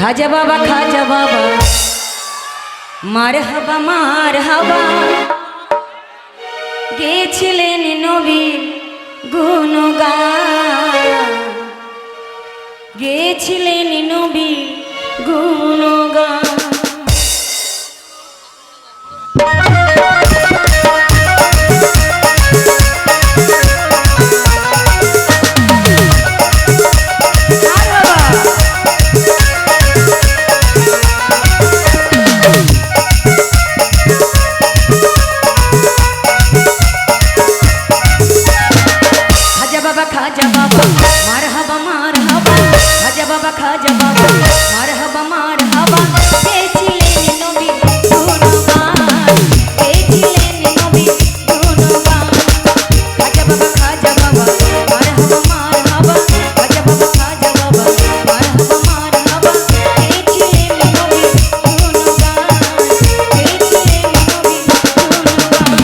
খাজা বাবা মার হাবা গেছিলেন নবীর গুণগান, গেছিলেন নবীর গুণগান। खाजा बाबा मरहबा मरहबा, खाजा बाबा मरहबा मरहबा, गेছিলেন নবীর গুণগান, গেছিলেন নবীর গুণগান। খাজা বাবা মরহবা মরহবা, খাজা বাবা মরহবা মরহবা, গেছিলেন নবীর গুণগান, গেছিলেন নবীর গুণগান।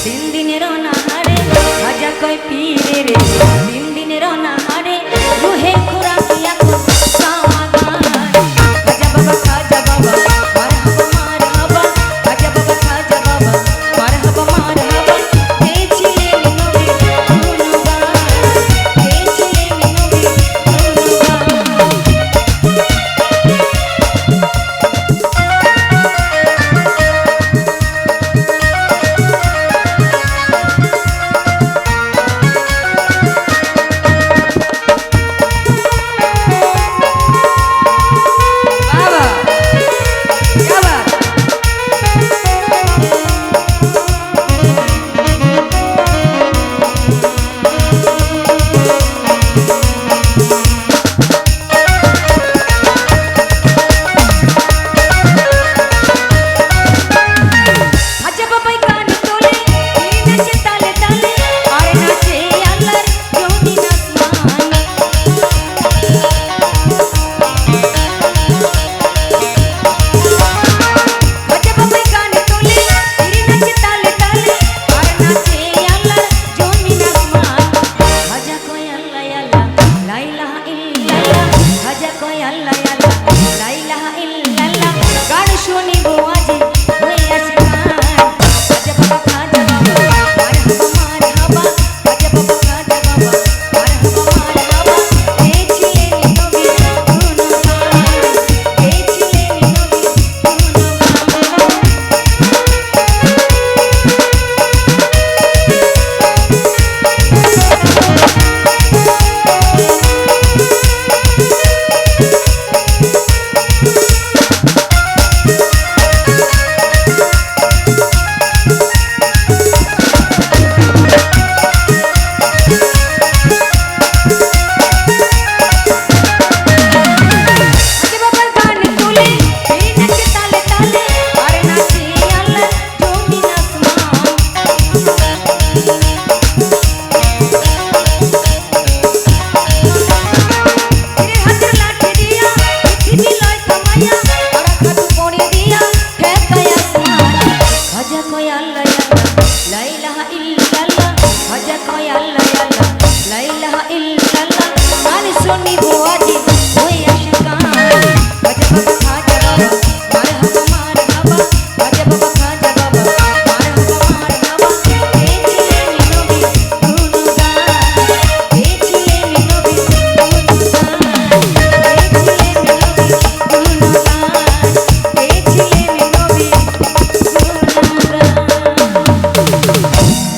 তিন দিনের অনাহারে খাজা কয় পীরে রে, তিন দিনের অনাহারে রুহে খোরাকি এখন সামাগান। খাজা বাবা মরহবা মরহবা, খাজা বাবা মরহবা মরহবা, গেছিলেন নবীর গুণগান, গেছিলেন নবীর গুণগান। খাজা কয় আল্লাহ আল্লাহ লা ইলাহা ইল্লাল্লাহ, গান শুনিব।